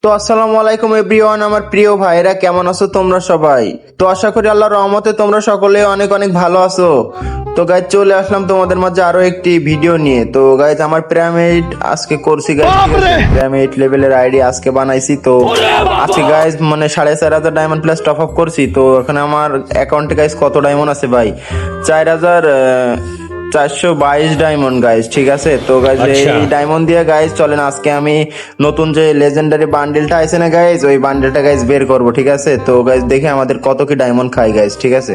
তো আসসালামু আলাইকুম এভরিওয়ান, আমার প্রিয় ভাইরা, কেমন আছো তোমরা সবাই? তো আশা করি আল্লাহর রহমতে তোমরা সকলে অনেক অনেক ভালো আছো। তো গাইজ চলে আসলাম তোমাদের মাঝে আরো একটি ভিডিও নিয়ে। তো গাইজ আমার প্রাইমেট আজকে করছি গাইজ, প্রাইমেট লেভেলের আইডি আজকে বানাইছি। তো আজকে গাইজ মানে 4,500 ডায়মন্ড প্লাস টপ আপ করছি। তো এখানে আমার অ্যাকাউন্টে গাইজ কত ডায়মন্ড আছে ভাই? 4,422 ডায়মন্ড গাইজ, ঠিক আছে। তো গাইজ এই ডায়মন্ড দিয়ে গাইজ চলেন আজকে আমি নতুন যে লেজেন্ডারি বান্ডেলটা আছে না গাইজ, ওই বান্ডেলটা গাইজ বের করব, ঠিক আছে। তো গাইজ দেখে আমাদের কত কি ডায়মন্ড খাই গাইজ, ঠিক আছে।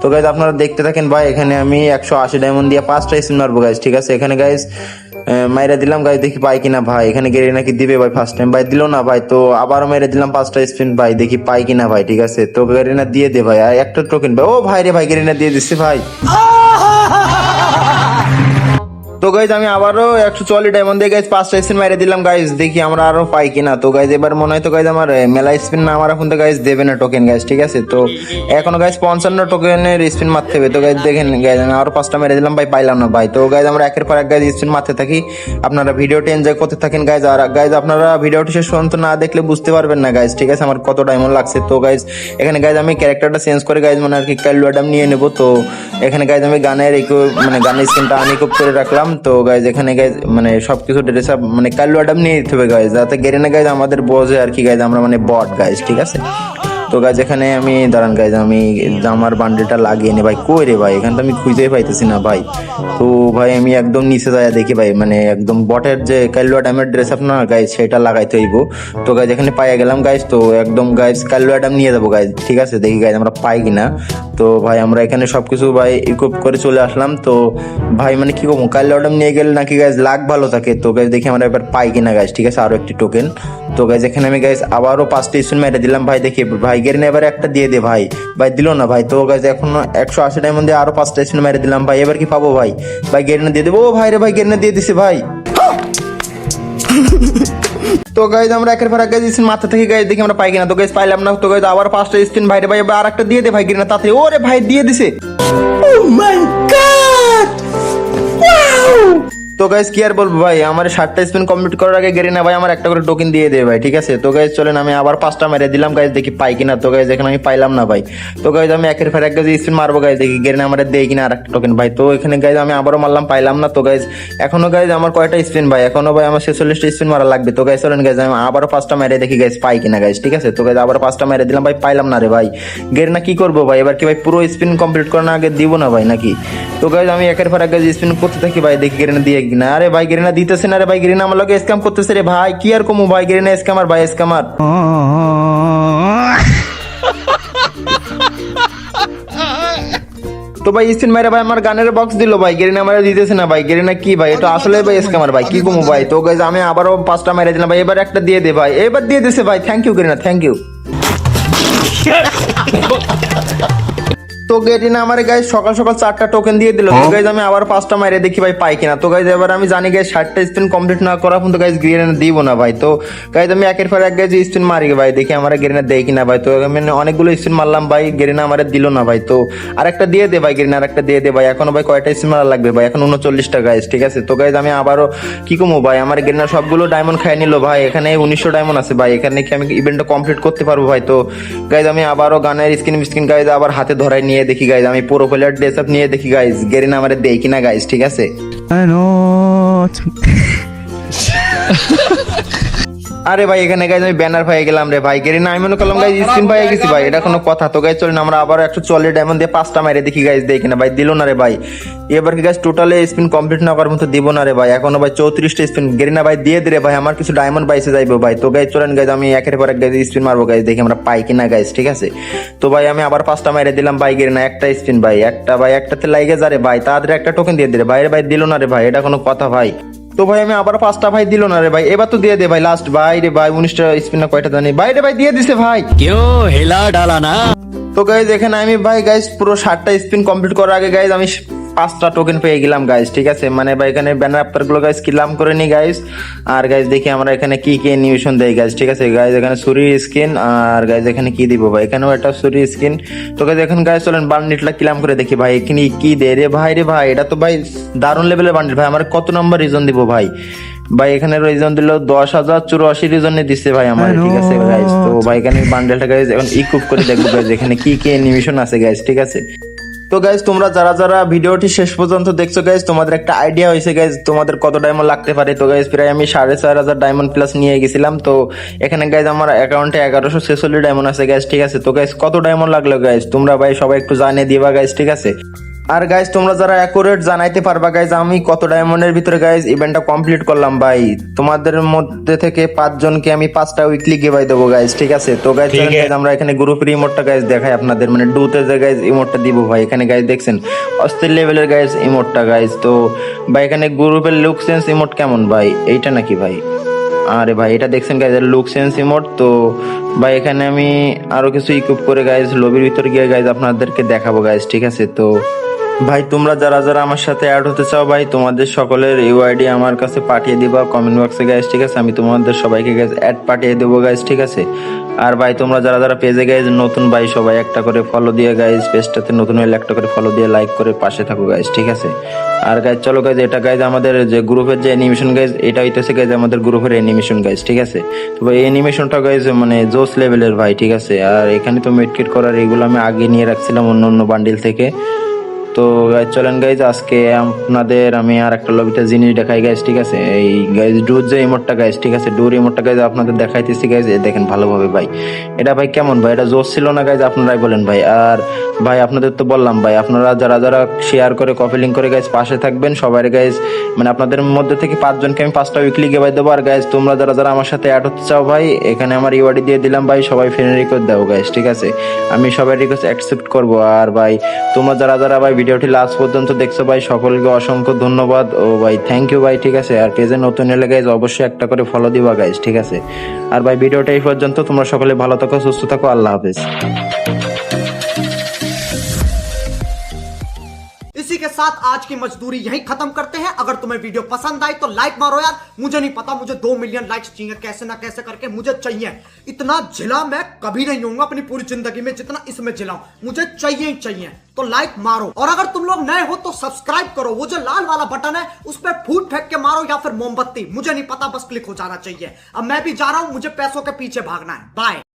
তো গাইজ আপনারা দেখতে থাকেন ভাই। এখানে আমি 180 ডায়মন্ড দিয়ে 5টা স্পিন মারবো গাইজ, ঠিক আছে। এখানে গাইজ মাইরা দিলাম গাইজ, দেখি পাই কিনা ভাই। এখানে গেড়ে নাকি দিবে ভাই, ফার্স্ট টাইম ভাই দিল না ভাই। তো আবারও মেরে দিলাম 5টা স্পিন ভাই, দেখি পাই কিনা ভাই, ঠিক আছে। তো গেরিনা দিয়ে দে ভাই, আর একটা টোকেন ভাই। ও ভাই রে ভাই, গেরিনা দিয়ে দিচ্ছে ভাই। তো গাইজ আমি আবারও 140 ডায়মন্ড দিয়ে গাইজ 5টা স্পিন মেরে দিলাম গাইজ, দেখি আমরা আরো পাই কিনা। তো গাইজ এবার মনে হয় তো গাইজ আমার মেলা স্পিন না আমার এখন তো গাইজ দেবে না টোকেন গাইজ, ঠিক আছে। তো এখনো গাইজ 55 টোকেনের স্পিন মারতে হবে। তো গাইজ দেখেন গাইজ আমি আরো 5টা মেরে দিলাম ভাই, পাইলাম না ভাই। তো গাইজ আমরা একের পর এক গাইজ স্পিন মারতে থাকি, আপনারা ভিডিওটি এনজয় করতে থাকেন গাইজ। আর গাইজ আপনারা ভিডিওটি শেষ পর্যন্ত না দেখলে বুঝতে পারবেন না গাইজ, ঠিক আছে, আমার কত ডায়মন্ড লাগছে। তো গাইজ এখানে গাইজ আমি ক্যারেক্টারটা চেঞ্জ করে গাইজ মানে আর কি কাইলু অ্যাডাম নিয়ে নেবো। তো এখানে গাইজ আমি গানের গানের স্কিনটা আনইকুইপ করে রাখলাম। তো গাইজ এখানে গাইজ মানে সবকিছু ড্রেস আপ মানে কাইলু অ্যাডাম নিয়ে দিতে হবে গাইজ, যাতে গেরেনা গাইজ আমাদের বোঝে আর কি গাইজ আমরা মানে বট গাইজ, ঠিক আছে। তো গাইজ এখানে আমি দাঁড়ান গাইজ, আমি জামার বান্ডেলটা লাগিয়ে নি ভাই। কই রে ভাই, এখানে তো আমি খুঁজেই পাইতেছি না ভাই। তো ভাই আমি একদম নিচে যাই দেখি ভাই, মানে একদম বটের যে কাইলু অ্যাডামের ড্রেস আপ না গাইজ, সেটা লাগাইতে হইব। তো গাইজ এখানে পাইয়া গেলাম গাইজ। তো একদম গাইজ কাইলু অ্যাডাম নিয়ে যাবো গাইজ, ঠিক আছে। দেখি গাইজ আমরা পাই কিনা। তো ভাই আমরা এখানে সবকিছু ভাই ইকুইপ করে চলে আসলাম। তো ভাই মানে কি করবো, কাইলু অ্যাডাম নিয়ে গেলে নাকি গাইজ লাক ভালো থাকে। তো গাইজ দেখি আমরা এবার পাই কিনা গাইজ, ঠিক আছে, আরো একটি টোকেন। তো গাইজ এখানে আমি গাইজ আবারও 5টা স্পিন মেরে দিলাম ভাই, দেখি ভাই গেরিনা এবার একটা দিয়ে দে ভাই। ভাই দিল না ভাই। তো গাইজ এখন 180 ডায়মন্ড দিয়ে আরো 5টা স্পিন মেরে দিলাম ভাই, এবার কি পাবো ভাই? ভাই গেরিনা দিয়ে দেবো। ও ভাই রে ভাই, গেরিনা দিয়ে দিছে ভাই। তো গাইজ আমরা একের পর এক গাইজ স্পিন মাথা থেকে গাইজ দেখি আমরা পাই কিনা। তো গাইজ পাইলাম না। তো গাইজ আবার 5টা স্পিন ভাই রে ভাই, এবার আরেকটা দিয়ে দে ভাই গেরিনা তাড়াতাড়ি। ওরে ভাই দিয়ে দিছে। ও মাই গড, তো গাইজ কি আর বলবো ভাই, আমার 60টা স্পিন কমপ্লিট করার আগে গেরিনা ভাই আমার একটা করে টোকেন দিয়ে দেয় ভাই, ঠিক আছে। তো গাইজ চলেন আমি আবার 5টা মেরে দিলাম গাইজ, দেখি পাই কিনা। তো গাইজ এখানে আমি পাইলাম না ভাই। তো গাইজ আমি একের পর এক গাইজ স্পিন মারবো গাইজ, দেখি গেরিনা আমার দেয় কিনা আর একটা টোকেন ভাই। তো এখানে গাইজ আমি আবারও মারলাম, পাইলাম না। তো গাইজ এখনো গাইজ আমার কয়টা স্পিন ভাই, এখনো ভাই আমার 46টা স্পিন মারা লাগবে। তো গাইজ চলেন গাইজ আমি আবারও 5টা মেরে দেখি গাইজ পাই কিনা গাইজ, ঠিক আছে। তো গাইজ আবার 5টা মেরে দিলাম ভাই, পাইলাম না রে ভাই। গেরিনা কি করবো ভাই, এবার কি ভাই পুরো স্পিন কমপ্লিট করার আগে দিব না ভাই নাকি? তো গাইজ আমি একের পর এক গাইজ স্পিন করতে থাকি ভাই, দেখি গেরিনা দিয়ে কিনা। আরে ভাই গেরিনা দিতেছে না রে ভাই, গেরিনা আমার লগে স্ক্যাম করতেছে রে ভাই। কি আর কমু ভাই, গেরিনা স্ক্যামার ভাই, স্ক্যামার। তো ভাই স্পিন মাইরা ভাই আমার গানের বক্স দিল ভাই, গেরিনা মারা দিতেছে না ভাই। গেরিনা কি ভাই, এটা আসলে ভাই স্ক্যামার ভাই, কি কমু ভাই। তো গাইজ আমি আবারও 5টা মেরে দিলাম ভাই, এবার একটা দিয়ে দে ভাই। এবার দিয়ে দিছে ভাই, thank you Garena, thank you. তো গেরিনা আমার গাইজ সকাল সকাল 4টা টোকেন দিয়ে দিল। তো গাইজ আমি আবার 5টা মাইরে দেখি ভাই পাই কিনা। তো গাইজ এবার আমি জানি গাইজ 60টা স্পিন কমপ্লিট না করা পর্যন্ত গাইজ গেরিনা দিব না ভাই। তো গাইজ আমি একের পর এক গাইজ স্পিন মারি ভাই, দেখি আমার গেরিনা দেয় কিনা ভাই। তো আমি অনেকগুলো স্পিন মারলাম ভাই, গেরিনা আমার দিল না ভাই। তো আরেকটা দিয়ে দে ভাই গেরিনা, আরেকটা দিয়ে দে ভাই। এখনো ভাই কয়টা স্পিন মারা লাগবে ভাই? এখন 39টা গাইজ, ঠিক আছে। তো গাইজ আমি আবারও কি কমু ভাই, আমার গেরিনা সবগুলো ডায়মন্ড খাই নিল ভাই। এখানে 1900 ডায়মন্ড আছে ভাই, এখানে কি আমি ইভেন্টটা কমপ্লিট করতে পারবো ভাই? তো গাইজ আমি আবারও গানের স্কিন গাইজ আবার হাতে ধরাই নিয়ে দেখি গাইজ আমি পুরো প্লেয়ার ড্রেস আপ নিয়ে দেখি গাইজ গেরিনা আমারে দেয় কিনা গাইজ, ঠিক আছে। আরে ভাই এখানে গাইজ আমি ব্যানার পেয়ে গেলাম রে ভাই, গেরিনা আমি মনে করলাম গাইজ স্ক্রিন পেয়ে গেছি ভাই, এটা কোনো কথা? তো গাইজ চলেন আমরা আবার 140 ডায়মন্ড দিয়ে 5টা মেরে দেখি গাইজ দেয় কিনা ভাই। দিল না রে ভাই। এবার কি গাইজ টোটালে স্পিন কমপ্লিট না করার মতো দিব না রে ভাই। এখনো ভাই 34টা স্পিন গেরিনা ভাই দিয়ে দে রে ভাই, আমার কিছু ডায়মন্ড বাইসে যাইবো ভাই। তো গাইজ চলেন গাইজ আমি একের পর এক গাইজ স্পিন মারবো গাইজ, দেখি আমরা পাই কিনা গাইজ, ঠিক আছে। তো ভাই আমি আবার 5টা মেরে দিলাম ভাই, গেরিনা একটা স্পিন ভাই, একটা ভাই একটাতে লাইগে যা রে ভাই, তাড়াতাড়ি একটা টোকেন দিয়ে দে রে ভাই। রে ভাই দিল না রে ভাই, এটা কোনো কথা ভাই? তো ভাই আমি আবার 5টা ভাই দিল না রে ভাই, এবার তো দিয়ে দে ভাই লাস্ট ভাই রে ভাই। 19টা স্পিন না কয়টা জানি ভাই রে ভাই, দিয়ে দিছে ভাই। क्यों हिला डाला ना। তো গাইজ এখানে আমি ভাই গাইজ পুরো 60টা স্পিন কমপ্লিট করার আগে গাইজ আমি 5টা টোকেন পেয়ে গেলাম গাইজ, ঠিক আছে। মানে ভাই এখানে ব্যানার আফটার গুলো গাইজ কিলাম করে নি গাইজ। আর গাইজ দেখি আমরা এখানে কি কি অ্যানিমেশন দেই গাইজ, ঠিক আছে। গাইজ এখানে সুরির স্কিন, আর গাইজ এখানে কি দিব ভাই, এখানেও একটা সুরির স্কিন। তো গাইজ এখন গাইজ চলেন বান্ডিলটা কিলাম করে দেখি ভাই এখানে কি দে রে ভাই। রে ভাই এটা তো ভাই দারুণ লেভেলের বান্ডিল ভাই, আমার কত নম্বর রিজন দিব ভাই? ভাই এখানে রিজন দিল 10,084 রিজনে দিচ্ছে ভাই আমার, ঠিক আছে গাইজ। তো ভাই এখানে বান্ডেলটা গাইজ এখন ইকুইপ করে দেখবো গাইজ এখানে কি কি অ্যানিমেশন আছে গাইজ, ঠিক আছে। তো গাইজ তোমরা যারা যারা ভিডিওটি শেষ পর্যন্ত দেখছো গাইজ, তোমাদের একটা আইডিয়া হয়েছে গাইজ তোমাদের কত ডায়মন্ড লাগতে পারে। তো গাইজ প্রায় আমি 4,500 ডায়মন্ড প্লাস নিয়ে গেছিলাম। তো এখানে গাইজ আমার অ্যাকাউন্টে 1146 ডায়মন্ড আছে গাইজ, ঠিক আছে। তো গাইজ কত ডায়মন্ড লাগলো গাইজ তোমরা ভাই সবাই একটু জানিয়ে দিবা গাইজ, ঠিক আছে। আর গাইজ তোমরা যারা অ্যাকুরেট জানাইতে পারবা গাইজ আমি কত ডায়মন্ডের ভিতরে গাইজ ইভেন্টটা কমপ্লিট করলাম ভাই, তোমাদের মধ্যে থেকে 5 জনকে আমি 5টা উইকলি গিভাই দেবো গাইজ, ঠিক আছে। তো গাইজ আমরা এখানে গ্রুপের ইমোটটা গাইজ দেখাই আপনাদের, মানে ডুতে যে গাইজ ইমোটটা দিব ভাই। এখানে গাইজ দেখছেন অস্থির লেভেলের গাইজ ইমোটটা গাইজ। তো ভাই এখানে গ্রুপের লুক সেন্স ইমোট কেমন ভাই, এইটা নাকি ভাই? আরে ভাই এটা দেখছেন গাইজ লুক সেন্স ইমোট। তো ভাই এখানে আমি আরো কিছু ইকুইপ করে গাইজ লবির ভিতর গিয়ে গাইজ আপনাদেরকে দেখাবো গাইজ, ঠিক আছে। তো ভাই তোমরা যারা যারা আমার সাথে অ্যাড হতে চাও ভাই তোমাদের সকলের ইউআইডি আমার কাছে পাঠিয়ে দিবা কমেন্ট বক্সে গাইজ, ঠিক আছে। আমি তোমাদের সবাইকে গাইজ অ্যাড পাঠিয়ে দেবো গাইজ, ঠিক আছে। আর ভাই তোমরা যারা যারা পেজে গাইজ নতুন ভাই সবাই একটা করে ফলো দিয়ে গাইজ, পেজটাতে নতুন হলে একটা করে ফলো দিয়ে লাইক করে পাশে থাকো গাইজ, ঠিক আছে। আর গাইজ চলো গাইজ এটা গাইজ আমাদের যে গ্রুপের যে অ্যানিমেশন গাইজ এটা হইতেছে গাইজ আমাদের গ্রুপের অ্যানিমেশন গাইজ, ঠিক আছে। তো ভাই অ্যানিমেশনটা গাইজ মানে জোস লেভেলের ভাই, ঠিক আছে। আর এখানে তো মেডকিট করার এগুলো আমি আগে নিয়ে রাখছিলাম অন্য অন্য বান্ডিল থেকে। তো গাইজ চলেন গাইজ আজকে আপনাদের আমি আর একটা লবিতে জিনিস দেখাই গাইজ, ঠিক আছে। এই গাইজ ডুর যে ইমোটটা গাইজ, ঠিক আছে, ডুর ইমোটটা গাইজ আপনাদের দেখাইতেছি গাইজ, দেখেন ভালোভাবে ভাই এটা ভাই কেমন ভাই, এটা জোশ ছিল না গাইজ আপনারাই বলেন ভাই। আর ভাই আপনাদের তো বললাম ভাই আপনারা যারা যারা শেয়ার করে কপি লিঙ্ক করে গাইজ পাশে থাকবেন সবাই গাইজ, মানে আপনাদের মধ্যে থেকে 5 জনকে আমি 5টা উইকলি গেবাই দেবো। আর গাইজ তোমরা যারা যারা আমার সাথে অ্যাড হতে চাও ভাই এখানে আমার ইউআইডি দিয়ে দিলাম ভাই, সবাই ফ্রেন্ড রিকোয়েস্ট দাও গাইজ, ঠিক আছে। আমি সবাই রিকোয়েস্ট অ্যাকসেপ্ট করবো। আর ভাই তোমরা যারা যারা ভাই ভিডিওটি লাস্ট পর্যন্ত দেখছো ভাই সকলকে অসংখ্য ধন্যবাদ ও ভাই থ্যাংক ইউ ভাই, ঠিক আছে। আর পেজে নতুন এলে গাইজ অবশ্যই একটা করে ফলো দিবা গাইজ, ঠিক আছে। আর ভাই ভিডিওটা এই পর্যন্ত, তোমরা সকলে ভালো থাকো সুস্থ থাকো, আল্লাহ হাফেজ। इसी के साथ आज की मजदूरी यहीं खत्म करते हैं। अगर तुम्हें वीडियो पसंद आई तो लाइक मारो यार, मुझे नहीं पता, मुझे 2 मिलियन लाइक्स चाहिए, कैसे ना कैसे करके मुझे चाहिए। इतना जिला मैं कभी नहीं होऊंगा अपनी पूरी जिंदगी में जितना इसमें जिलाऊं, मुझे चाहिए ही चाहिए। तो लाइक मारो, और अगर तुम लोग नए हो तो सब्सक्राइब करो, वो जो लाल वाला बटन है उस पर फूट फेंक के मारो या फिर मोमबत्ती, मुझे नहीं पता, बस क्लिक हो जाना चाहिए। अब मैं भी जा रहा हूं, मुझे पैसों के पीछे भागना है। बाय।